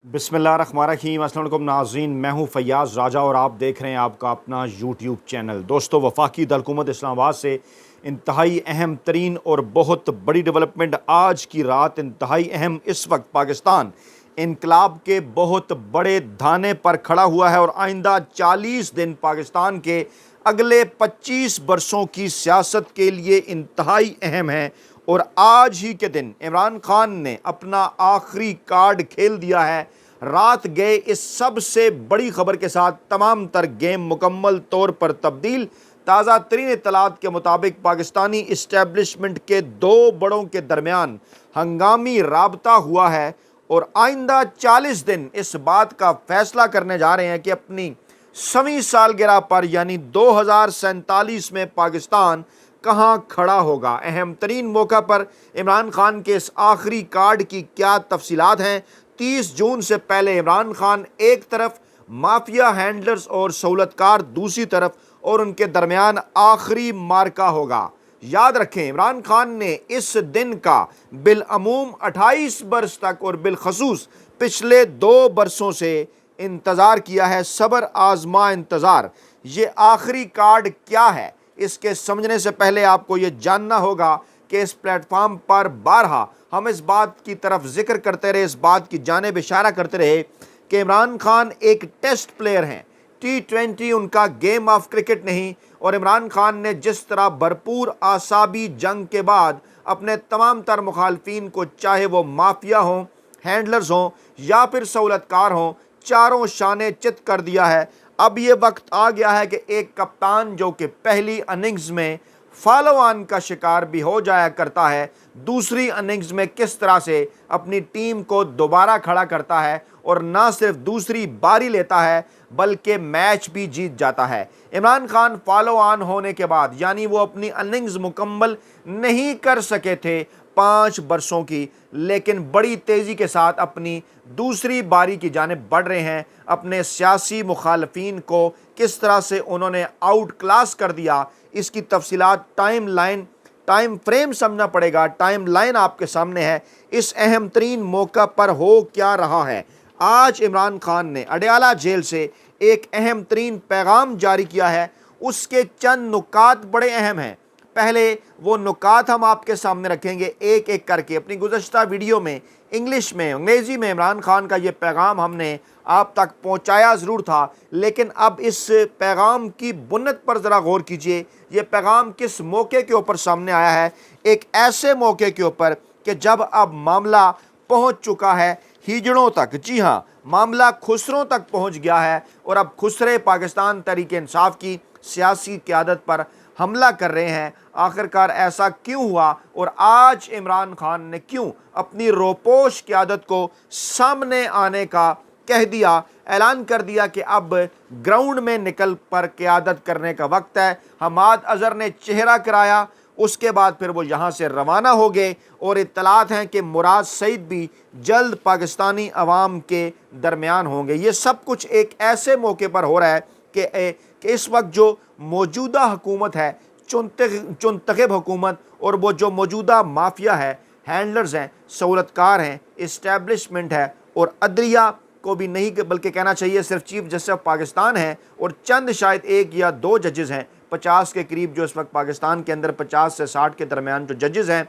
बिस्मिल्लाहिर्रहमानिर्रहीम। अस्सलाम वालेकुम नाज़रीन, मैं हूं फ़ैयाज़ राजा और आप देख रहे हैं आपका अपना यूट्यूब चैनल। दोस्तों, वफाकी हुकूमत इस्लामाबाद से इंतहाई अहम तरीन और बहुत बड़ी डेवलपमेंट आज की रात। इंतहाई अहम इस वक्त पाकिस्तान इनकलाब के बहुत बड़े धाने पर खड़ा हुआ है और आइंदा 40 दिन पाकिस्तान के अगले 25 बरसों की सियासत के लिए इंतहाई अहम है। और आज ही के दिन इमरान खान ने अपना आखिरी कार्ड खेल दिया है। रात गए इस सबसे बड़ी खबर के साथ तमाम तर गेम मुकम्मल तौर पर तब्दील। ताज़ा तरीन इत्तलात के मुताबिक पाकिस्तानी इस्टेब्लिशमेंट के दो बड़ों के दरमियान हंगामी राबता हुआ है और आइंदा 40 दिन इस बात का फैसला करने जा रहे हैं कि अपनी 100वीं सालगिरह पर यानी 2047 में पाकिस्तान कहां खड़ा होगा। अहम तरीन मौका पर इमरान खान के इस आखिरी कार्ड की क्या तफसीलात हैं। 30 जून से पहले इमरान खान एक तरफ, माफिया हैंडलर्स और सहूलतकार दूसरी तरफ, और उनके दरमियान आखिरी मार्का होगा। याद रखें, इमरान खान ने इस दिन का बिलअमूम 28 बरस तक और बिलखसूस पिछले 2 बरसों से इंतज़ार किया है। सब्र आजमा इंतज़ार। ये आखिरी कार्ड क्या है, इसके समझने से पहले आपको ये जानना होगा कि इस प्लेटफॉर्म पर बारहा हम इस बात की तरफ जिक्र करते रहे, इस बात की जानिब इशारा करते रहे कि इमरान खान एक टेस्ट प्लेयर हैं। T20 उनका गेम ऑफ क्रिकेट नहीं। और इमरान खान ने जिस तरह भरपूर आसाबी जंग के बाद अपने तमाम तर मुखालफीन को, चाहे वो माफिया हों, हैंडलर्स हों या फिर सहूलतकार हों, चारों शाने चित कर दिया है। अब ये वक्त आ गया है कि एक कप्तान जो कि पहली इनिंग्स में फॉलो ऑन का शिकार भी हो जाया करता है, दूसरी इनिंग्स में किस तरह से अपनी टीम को दोबारा खड़ा करता है और ना सिर्फ दूसरी बारी लेता है बल्कि मैच भी जीत जाता है। इमरान खान फॉलो ऑन होने के बाद यानी वो अपनी इनिंग्स मुकम्मल नहीं कर सके थे 5 बरसों की, लेकिन बड़ी तेज़ी के साथ अपनी दूसरी बारी की जानिब बढ़ रहे हैं। अपने सियासी मुखालफीन को किस तरह से उन्होंने आउट क्लास कर दिया, इसकी तफसीलात, टाइम फ्रेम समझना पड़ेगा। टाइम लाइन आपके सामने है। इस अहम तरीन मौका पर हो क्या रहा है। आज इमरान खान ने अडयाला जेल से एक अहम तरीन पैगाम जारी किया है। उसके चंद नुकात बड़े अहम हैं। पहले वो नुकात हम आपके सामने रखेंगे एक एक करके। अपनी गुज़श्ता वीडियो में इंग्लिश में, अंग्रेज़ी में इमरान खान का ये पैगाम हमने आप तक पहुंचाया ज़रूर था, लेकिन अब इस पैगाम की बुनियाद पर ज़रा गौर कीजिए। ये पैगाम किस मौके के ऊपर सामने आया है। एक ऐसे मौके के ऊपर कि जब अब मामला पहुंच चुका है हिजड़ों तक। जी हाँ, मामला खुसरों तक पहुंच गया है और अब खुसरे पाकिस्तान तहरीक इंसाफ की सियासी क़यादत पर हमला कर रहे हैं। आखिरकार ऐसा क्यों हुआ और आज इमरान खान ने क्यों अपनी रोपोश क़यादत को सामने आने का कह दिया, ऐलान कर दिया कि अब ग्राउंड में निकल पर क़यादत करने का वक्त है। हमाद अज़हर ने चेहरा कराया, उसके बाद फिर वो यहाँ से रवाना हो गए और इत्तलात हैं कि मुराद सईद भी जल्द पाकिस्तानी अवाम के दरमियान होंगे। ये सब कुछ एक ऐसे मौके पर हो रहा है कि इस वक्त जो मौजूदा हुकूमत है, चुनतखब हुकूमत, और वो जो मौजूदा माफिया है, हैंडलर्स हैं, सहूलतकार हैं, इस्टेब्लिशमेंट है और अदलिया को भी नहीं बल्कि कहना चाहिए सिर्फ चीफ जस्टिस ऑफ पाकिस्तान है और चंद शायद 1 या 2 जजेज़ हैं 50 के करीब जो इस वक्त पाकिस्तान के अंदर 50 से 60 के दरमियान जो जजेज़ हैं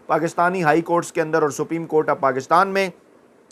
पाकिस्तानी हाई कोर्ट्स के अंदर और सुप्रीम कोर्ट ऑफ पाकिस्तान में,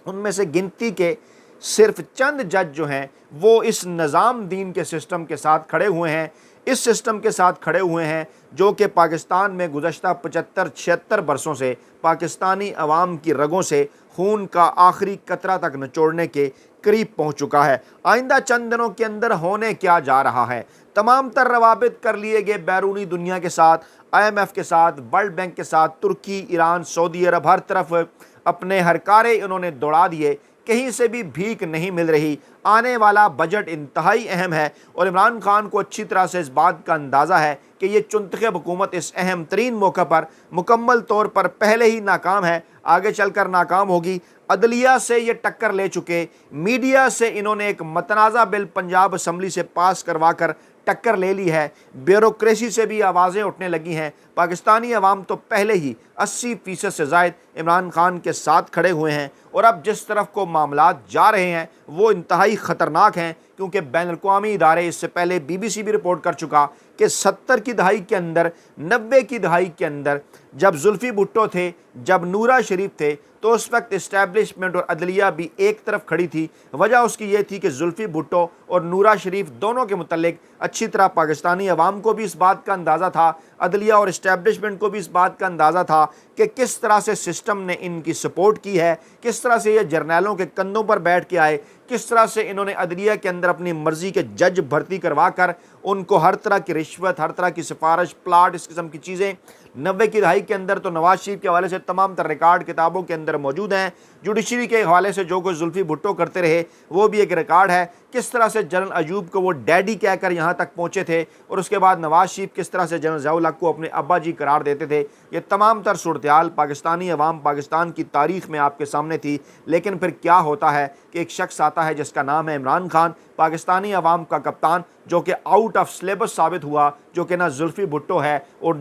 उनमें से गिनती के सिर्फ चंद जज जो हैं वो इस निज़ाम दीन के सिस्टम के साथ खड़े हुए हैं। इस सिस्टम के साथ खड़े हुए हैं जो कि पाकिस्तान में गुज़श्ता 75-76 बरसों से पाकिस्तानी अवाम की रगों से खून का आखिरी कतरा तक निचोड़ने के करीब पहुंच चुका है। आइंदा चंद दिनों के अंदर होने क्या जा रहा है, तमाम तर रवाबित कर लिए गए बैरूनी दुनिया के साथ, IMF के साथ, वर्ल्ड बैंक के साथ, तुर्की, ईरान, सऊदी अरब, हर तरफ अपने हरकारे उन्होंने दौड़ा दिए। कहीं से भी भीख नहीं मिल रही। आने वाला बजट इंतहाई अहम है और इमरान खान को अच्छी तरह से इस बात का अंदाज़ा है कि ये चुनतखब हुकूमत इस अहम तरीन मौका पर मुकम्मल तौर पर पहले ही नाकाम है, आगे चलकर नाकाम होगी। अदलिया से ये टक्कर ले चुके, मीडिया से इन्होंने एक मतनाज़ा बिल पंजाब असम्बली से पास करवा कर टक्कर ले ली है, ब्यूरोक्रेसी से भी आवाज़ें उठने लगी हैं। पाकिस्तानी अवाम तो पहले ही 80% से ज़ायद इमरान खान के साथ खड़े हुए हैं और अब जिस तरफ को मामलात जा रहे हैं वो इंतहाई ख़तरनाक हैं, क्योंकि बैनुल-अक़वामी इदारे, इससे पहले BBC भी रिपोर्ट कर चुका कि 70 की दहाई के अंदर, 90 की दहाई के अंदर जब जुल्फ़ी भुट्टो थे, जब नूरा शरीफ थे, तो उस वक्त इस्टेब्लिशमेंट और अदलिया भी एक तरफ खड़ी थी। वजह उसकी ये थी कि जुल्फ़ी भुट्टो और नूरा शरीफ दोनों के मुतल्लिक अच्छी तरह पाकिस्तानी अवाम को भी इस बात का अंदाज़ा था, अदलिया और इस्टेब्लिशमेंट को भी इस बात का अंदाज़ा था कि किस तरह से सिस्टम ने इनकी सपोर्ट की है, किस तरह से ये जर्नैलों के कंधों पर बैठ के आए, किस तरह से इन्होंने अदलिया के अंदर अपनी मर्ज़ी के जज भर्ती करवा कर उनको हर तरह की रिश्वत, हर तरह की सिफारिश, प्लाट, इस किस्म की चीज़ें 90 की दहाई के अंदर तो नवाज शरीफ के हवाले से तमाम तर रिकॉर्ड किताबों के अंदर मौजूद हैं। जुडिशरी के हवाले से जो कुछ जुल्फ़ी भुट्टो करते रहे वो भी एक रिकॉर्ड है, किस तरह से जनरल अयूब को वो डैडी कहकर यहाँ तक पहुँचे थे और उसके बाद नवाज शरीफ किस तरह से जनरल ज़ियाउल हक को अपने अब्बा जी करार देते थे। ये तमाम तर सूरत-ए-हाल पाकिस्तानी अवाम, पाकिस्तान की तारीख़ में आपके सामने थी। लेकिन फिर क्या होता है कि एक शख्स आता है जिसका नाम है इमरान खान, पाकिस्तानी अवाम का कप्तान, जो कि आउट ऑफ सिलेबस साबित हुआ, जो कि ना जुल्फ़ी भुट्टो है और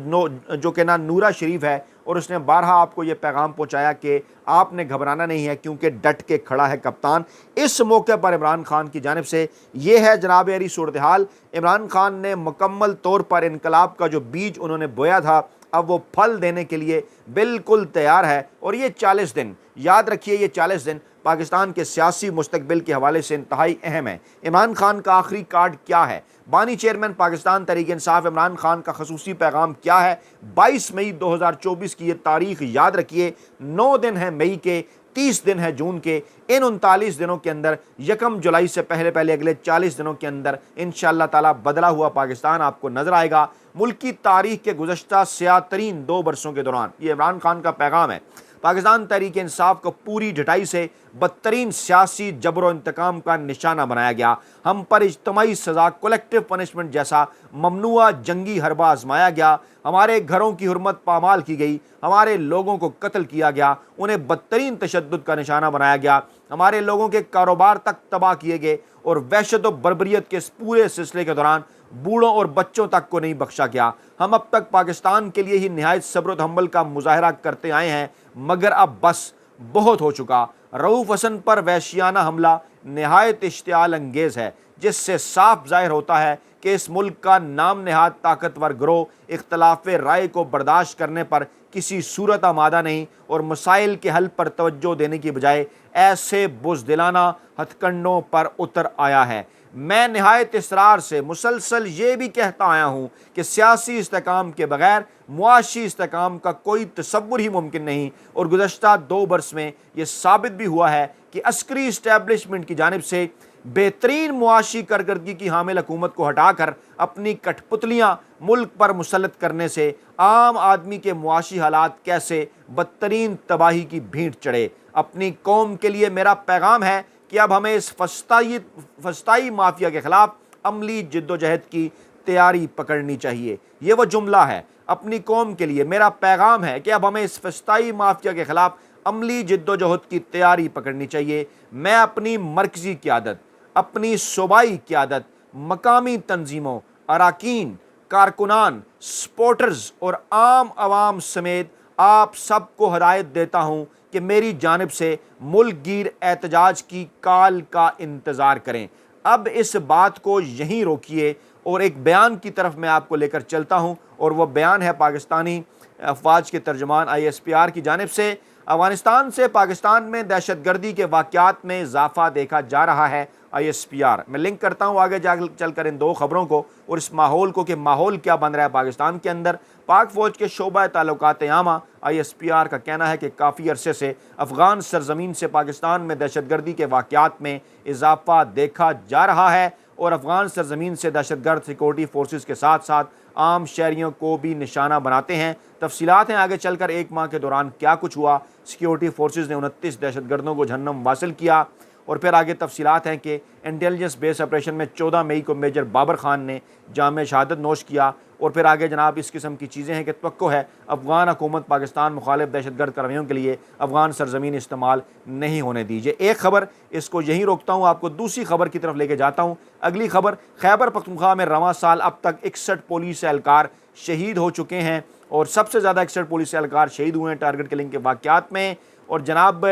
जो कि ना नूरा शरीफ है, और उसने बारहा आपको ये पैगाम पहुँचाया कि आपने घबराना नहीं है क्योंकि डट के खड़ा है कप्तान। इस मौके पर इमरान खान की जानिब से ये है जनाब यारी सूरत-ए-हाल। इमरान खान ने मुकम्मल तौर पर इनकलाब का जो बीज उन्होंने बोया था, अब वो फल देने के लिए बिल्कुल तैयार है। और ये 40 दिन, याद रखिए, ये 40 दिन पाकिस्तान के सियासी मुस्तकबिल के हवाले से इंतहाई अहम है। इमरान खान का आखिरी कार्ड क्या है? बानी चेयरमैन पाकिस्तान तहरीक इंसाफ इमरान खान का खसूसी पैगाम क्या है? 22 मई 2024 की ये तारीख याद रखिए। 9 दिन है मई के, 30 दिन है जून के। इन 39 दिनों के अंदर 1 जुलाई से पहले पहले अगले 40 दिनों के अंदर इंशाअल्लाह ताला बदला हुआ पाकिस्तान आपको नजर आएगा। मुल्क की तारीख के गुज़श्ता स्यातरीन 2 बरसों के दौरान ये इमरान खान का पैगाम है। पाकिस्तान तहरीक इंसाफ को पूरी ढटाई से बदतरीन सियासी जबर इंतकाम का निशाना बनाया गया। हम पर इज्तमाई सज़ा, कलेक्टिव पनिशमेंट जैसा ममनुआ जंगी हरबा आजमाया गया। हमारे घरों की हुर्मत पामाल की गई, हमारे लोगों को कत्ल किया गया, उन्हें बदतरीन तशद्दुद का निशाना बनाया गया, हमारे लोगों के कारोबार तक तबाह किए गए और वहशत व बर्बरियत के इस पूरे सिलसिले के दौरान बूढ़ों और बच्चों तक को नहीं बख्शा गया। हम अब तक पाकिस्तान के लिए ही निहायत सब्र व हम्बल का मुजाहरा करते आए हैं, मगर अब बस बहुत हो चुका। रऊफ़ हसन पर वहशियाना हमला निहायत इश्तियाल अंगेज़ है, जिससे साफ जाहिर होता है कि इस मुल्क का नाम नहाद ताकतवर गिरोह इख्तलाफ राय को बर्दाश्त करने पर किसी सूरत आमादा नहीं और मसाइल के हल पर तवज्जो देने की बजाय ऐसे बुज़दिलाना हथकंडों पर उतर आया है। मैं निहायत इसरार से मुसलसल ये भी कहता आया हूँ कि सियासी इस्तेकाम के बगैर मुआशी इस्तेकाम का कोई तसव्वुर ही मुमकिन नहीं, और गुज़श्ता 2 बरस में ये साबित भी हुआ है कि अस्करी इस्टेब्लिशमेंट की जानिब से बेहतरीन मुआशी कारकर्दगी की हामिल हुकूमत को हटाकर अपनी कठपुतलियाँ मुल्क पर मुसल्लत करने से आम आदमी के मुआशी हालात कैसे बदतरीन तबाही की भींट चढ़े। अपनी कौम के लिए मेरा पैगाम है कि अब हमें इस फस्ताई माफिया के खिलाफ अमली जिद्दोजहद की तैयारी पकड़नी चाहिए। ये वो जुमला है। अपनी कौम के लिए मेरा पैगाम है कि अब हमें इस फस्ताई माफिया के खिलाफ अमली जिद्दोजहद की तैयारी पकड़नी चाहिए। मैं अपनी मरकजी क़यादत, अपनी सूबाई क़यादत, मकामी तंजीमों, अराकीन, कारकुनान, सपोर्टर्स और आम आवाम समेत आप सबको हदायत देता हूँ कि मेरी जानिब से मुल्क गिर एहतजाज की काल का इंतज़ार करें। अब इस बात को यहीं रोकिए और एक बयान की तरफ मैं आपको लेकर चलता हूँ, और वह बयान है पाकिस्तानी अफवाज के तर्जमान ISPR की जानिब से। अफ़गानिस्तान से पाकिस्तान में दहशतगर्दी के वाक़यात में इजाफ़ा देखा जा रहा है। ISPR मैं लिंक करता हूँ आगे जा चलकर इन 2 ख़बरों को और इस माहौल को कि माहौल क्या बन रहा है पाकिस्तान के अंदर। पाक फ़ौज के शोबा ताल्लुकात आमा ISPR का कहना है कि काफ़ी अरसे से अफ़गान सरजमीन से पाकिस्तान में दहशतगर्दी के वाक़यात में इजाफ़ा देखा जा रहा है, और अफ़गान सरजमीन से दहशतगर्द सिक्योरिटी फोर्सेस के साथ साथ आम शहरियों को भी निशाना बनाते हैं। तफसीलात हैं आगे चलकर 1 माह के दौरान क्या कुछ हुआ। सिक्योरिटी फोर्सेस ने 29 दहशतगर्दों को जहन्नम वासिल किया, और फिर आगे तफसीलात हैं कि इंटेलिजेंस बेस ऑपरेशन में 14 मई को मेजर बाबर खान ने जाम शहादत नोश किया, और फिर आगे जनाब इस किस्म की चीज़ें हैं कि तवक्को है अफ़गान हुकूमत पाकिस्तान मुखालिफ दहशतगर्द कार्रवाइयों के लिए अफ़गान सरजमीन इस्तेमाल नहीं होने दीजिए। एक खबर इसको यहीं रोकता हूँ, आपको दूसरी खबर की तरफ लेके जाता हूँ। अगली खबर, खैबर पख्तूनख्वा में रवां साल अब तक 61 पुलिस एहलकार शहीद हो चुके हैं, और सबसे ज़्यादा 61 पुलिस एहलकार शहीद हुए हैं टारगेट किलिंग के वाक़यात में। और जनाब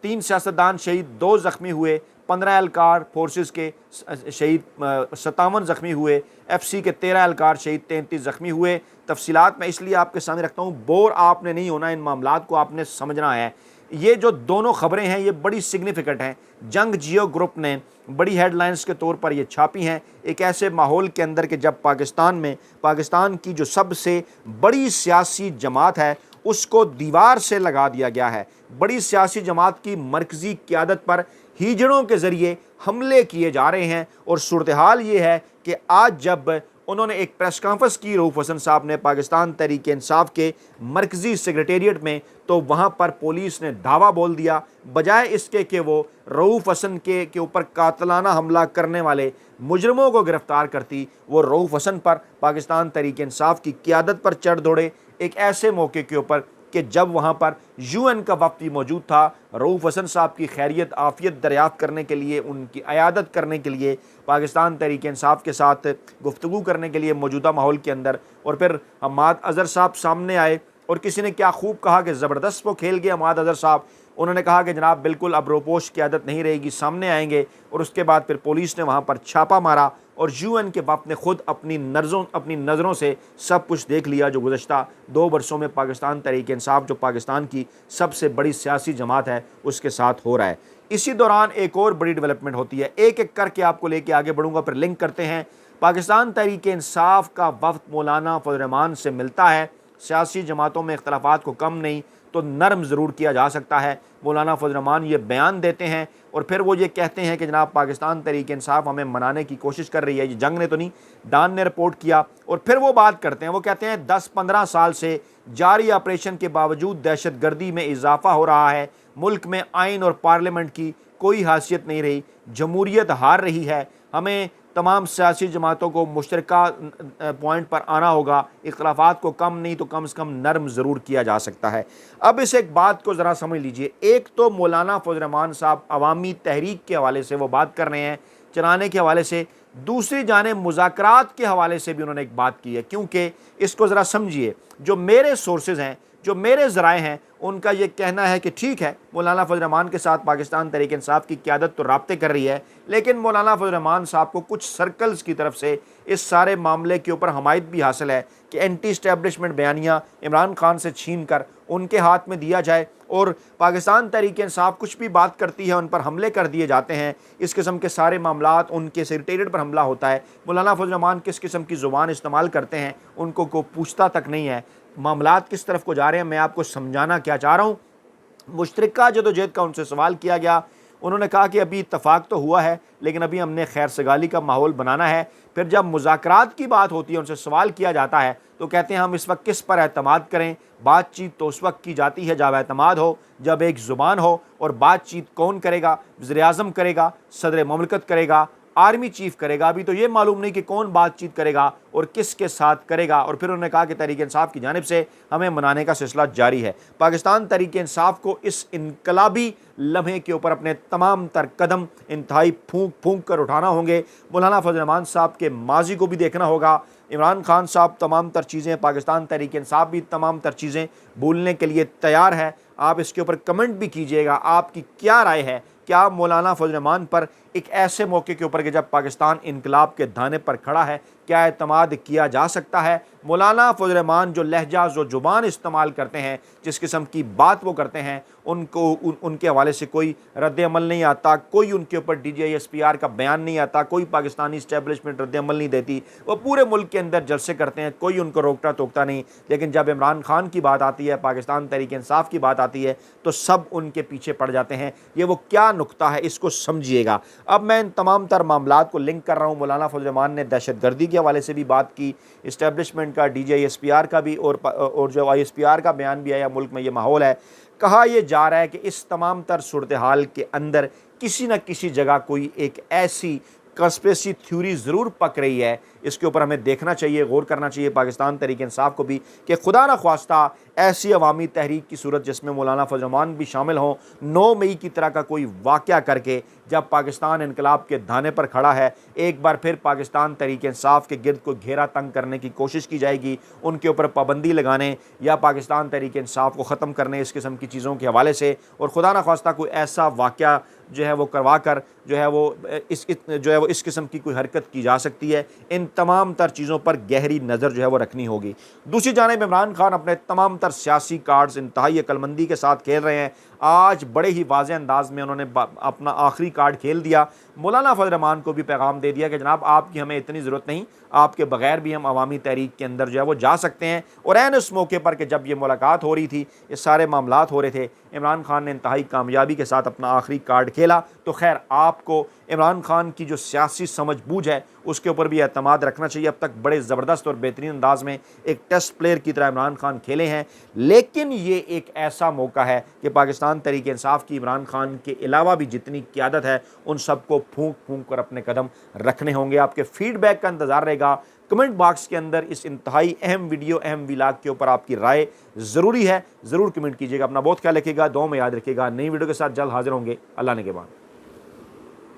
3 सियासतदान शहीद, 2 ज़ख्मी हुए, 15 एहलकार फोर्सेस के शहीद, 57 ज़ख्मी हुए, FC के 13 एहलकार शहीद, 33 ज़ख्मी हुए। तफसीलात मैं इसलिए आपके सामने रखता हूँ, बोर आपने नहीं होना, इन मामलात को आपने समझना है। ये जो दोनों खबरें हैं ये बड़ी सिग्निफिकेंट हैं। जंग जियो ग्रुप ने बड़ी हेडलाइंस के तौर पर ये छापी हैं एक ऐसे माहौल के अंदर कि जब पाकिस्तान की जो सबसे बड़ी सियासी जमात है उसको दीवार से लगा दिया गया है। बड़ी सियासी जमात की मरकज़ी क़यादत पर हीजड़ों के ज़रिए हमले किए जा रहे हैं। और सूरत हाल ये है कि आज जब उन्होंने एक प्रेस कॉन्फ्रेंस की रऊफ़ हसन साहब ने पाकिस्तान तहरीक इंसाफ के मरकज़ी सेक्रेटेरिएट में, तो वहाँ पर पुलिस ने धावा बोल दिया, बजाय इसके कि वो रऊफ़ हसन के ऊपर कातलाना हमला करने वाले मुजरमों को गिरफ़्तार करती, वो रऊफ़ हसन पर, पाकिस्तान तहरीक इंसाफ की क़यादत पर चढ़ दौड़े। एक ऐसे मौके के ऊपर कि जब वहाँ पर UN का वफ़द भी मौजूद था, रऊफ़ हसन साहब की खैरियत आफ़ियत दरियाफ़्त करने के लिए, उनकी अयादत करने के लिए, पाकिस्तान तहरीक इंसाफ के साथ गुफ्तगू करने के लिए मौजूदा माहौल के अंदर। और फिर हम्माद अज़हर साहब सामने आए और किसी ने क्या खूब कहा कि ज़बरदस्त वो खेल गए हम्माद अज़हर साहब। उन्होंने कहा कि जनाब बिल्कुल अब रोपोश की आदत नहीं रहेगी, सामने आएंगे। और उसके बाद फिर पुलिस ने वहाँ पर छापा मारा और UN के वफ़द ने खुद अपनी नज़रों से सब कुछ देख लिया जो गुज़श्ता 2 वर्षों में पाकिस्तान तहरीक इंसाफ, जो पाकिस्तान की सबसे बड़ी सियासी जमात है, उसके साथ हो रहा है। इसी दौरान एक और बड़ी डेवलपमेंट होती है, एक एक करके आपको लेके आगे बढ़ूँगा, फिर लिंक करते हैं। पाकिस्तान तहरीक इंसाफ का वफ़द मौलाना फजल रहमान से मिलता है। सियासी जमातों में इख्तलाफात को कम नहीं तो नरम ज़रूर किया जा सकता है। मौलाना फजल रहमान ये बयान देते हैं और फिर वो ये कहते हैं कि जनाब पाकिस्तान तहरीक इंसाफ हमें मनाने की कोशिश कर रही है, ये जंग ने तो नहीं, डान ने रिपोर्ट किया। और फिर वो बात करते हैं, वो कहते हैं 10-15 साल से जारी ऑपरेशन के बावजूद दहशतगर्दी में इजाफा हो रहा है, मुल्क में आइन और पार्लियामेंट की कोई हैसियत नहीं रही, जमहूरियत हार रही है, हमें तमाम सियासी जमातों को मुश्तरका पॉइंट पर आना होगा, इख्तलाफात को कम नहीं तो कम से कम नरम ज़रूर किया जा सकता है। अब इस एक बात को ज़रा समझ लीजिए, एक तो मौलाना फजल रहमान साहब अवामी तहरीक के हवाले से वो बात कर रहे हैं, चलाने के हवाले से, दूसरी जानिब मुज़ाकरात के हवाले से भी उन्होंने एक बात की है। क्योंकि इसको ज़रा समझिए, जो मेरे सोर्सेज़ हैं, जो मेरे ज़राए हैं, उनका ये कहना है कि ठीक है मौलाना फजल रहमान के साथ पाकिस्तान तहरीक इंसाफ की क़यादत तो राब्ते कर रही है, लेकिन मौलाना फजल रहमान साहब को कुछ सर्कल्स की तरफ से इस सारे मामले के ऊपर हमायत भी हासिल है कि एंटी इस्टेब्लिशमेंट बयानियाँ इमरान खान से छीन कर उनके हाथ में दिया जाए और पाकिस्तान तहरीक इंसाफ कुछ भी बात करती है उन पर हमले कर दिए जाते हैं। इस किस्म के सारे मामलात, उनके सेक्रेटेरिएट पर हमला होता है। मौलाना फजल रहमान किस किस्म की ज़ुबान इस्तेमाल करते हैं उनको को पूछता तक नहीं है। मामलात किस तरफ को जा रहे हैं मैं आपको समझाना क्या चाह रहा हूँ। मुश्तरका जदोजहद का उनसे सवाल किया गया, उन्होंने कहा कि अभी इत्तफाक तो हुआ है लेकिन अभी हमने खैर सगाली का माहौल बनाना है। फिर जब मुज़ाकरात की बात होती है, उनसे सवाल किया जाता है तो कहते हैं हम इस वक्त किस पर एतमाद करें। बातचीत तो उस वक्त की जाती है जब एतमाद हो, जब एक ज़ुबान हो। और बातचीत कौन करेगा? वज़ीर-ए-आज़म करेगा, सदर ममलकत करेगा, आर्मी चीफ करेगा। अभी तो ये मालूम नहीं कि कौन बातचीत करेगा और किसके साथ करेगा। और फिर उन्होंने कहा कि तहरीक इंसाफ की जानिब से हमें मनाने का सिलसिला जारी है। पाकिस्तान तहरीक इंसाफ को इस इनकलाबी लम्हे के ऊपर अपने तमाम तर कदम इंतहाई फूंक फूंक कर उठाना होंगे। मौलाना फजल रहमान साहब के माजी को भी देखना होगा। इमरान खान साहब तमाम तर चीज़ें, पाकिस्तान तहरीक इंसाफ भी तमाम तर चीज़ें भूलने के लिए तैयार है। आप इसके ऊपर कमेंट भी कीजिएगा, आपकी क्या राय है। क्या मौलाना फजल रहमान पर एक ऐसे मौके के ऊपर कि जब पाकिस्तान इनकलाब के धाने पर खड़ा है, क्या एतमाद किया जा सकता है? मौलाना फजल रहमान जो लहजा, जो ज़ुबान इस्तेमाल करते हैं, जिस किस्म की बात वो करते हैं, उनके हवाले से कोई रद्द अमल नहीं आता, कोई उनके ऊपर DGISPR का बयान नहीं आता, कोई पाकिस्तानी इस्टेब्लिशमेंट रद्द अमल नहीं देती। वो पूरे मुल्क के अंदर जलसे करते हैं, कोई उनको रोकता टोकता नहीं। लेकिन जब इमरान खान की बात आती है, पाकिस्तान तहरीक इंसाफ की बात आती है, तो सब उनके पीछे पड़ जाते हैं। ये वो क्या नुक्ता है, इसको समझिएगा। अब मैं इन तमाम तर मामलात को लिंक कर रहा हूँ। मौलाना फजल रहमान ने दहशतगर्दी के हवाले से भी बात की, इस्टेब्लिशमेंट का, DGISPR का भी, और जो ISPR का बयान भी आया, मुल्क में ये माहौल है। कहा यह जा रहा है कि इस तमाम तर सूरत हाल के अंदर किसी न किसी जगह कोई एक ऐसी कंस्पिरेसी थ्योरी ज़रूर पक रही है, इसके ऊपर हमें देखना चाहिए, गौर करना चाहिए पाकिस्तान तहरीक इंसाफ को भी कि खुदा न ख्वास्ता ऐसी अवामी तहरीक की सूरत जिसमें मौलाना फजल रहमान भी शामिल हों, 9 मई की तरह का कोई वाक़या करके जब पाकिस्तान इनकलाब के धाने पर खड़ा है, एक बार फिर पाकिस्तान तहरीक इंसाफ के गिर्द को घेरा तंग करने की कोशिश की जाएगी, उनके ऊपर पाबंदी लगाने या पाकिस्तान तहरीक इंसाफ को ख़त्म करने, इस किस्म की चीज़ों के हवाले से, और खुदा न ख्वास्ता कोई ऐसा वाक़या जो है वो करवा कर जो है वो इस किस्म की कोई हरकत की जा सकती है। इन तमाम तर चीज़ों पर गहरी नज़र जो है वो रखनी होगी। दूसरी जानिब इमरान खान अपने तमाम तर सियासी कार्ड्स इंतहाई अक्लमंदी के साथ खेल रहे हैं। आज बड़े ही वाज़ेह अंदाज में उन्होंने अपना आखिरी कार्ड खेल दिया, मौलाना फजल रहमान को भी पैगाम दे दिया कि जनाब आपकी हमें इतनी ज़रूरत नहीं, आपके बगैर भी हम अवामी तहरीक के अंदर जो है वो जा सकते हैं। और ऐन उस मौके पर कि जब ये मुलाकात हो रही थी, ये सारे मामलात हो रहे थे, इमरान खान ने इंतहाई कामयाबी के साथ अपना आखिरी कार्ड खेला। तो खैर आपको इमरान खान की जो सियासी समझबूझ है उसके ऊपर भी एतमाद रखना चाहिए। अब तक बड़े ज़बरदस्त और बेहतरीन अंदाज में एक टेस्ट प्लेयर की तरह इमरान खान खेले हैं, लेकिन ये एक ऐसा मौका है कि पाकिस्तान तहरीक इंसाफ की इमरान खान के अलावा भी जितनी क़यादत है उन सबको फूंक फूंक कर अपने कदम रखने होंगे। आपके फीडबैक का इंतज़ार रहेगा। कमेंट बॉक्स के अंदर इस इंतहाई अहम वीडियो, अहम व्लॉग के ऊपर आपकी राय ज़रूरी है, ज़रूर कमेंट कीजिएगा। अपना बहुत ख्याल रखिएगा, दुआ में याद रखिएगा। नई वीडियो के साथ जल्द हाजिर होंगे। अल्लाह ने के बाद।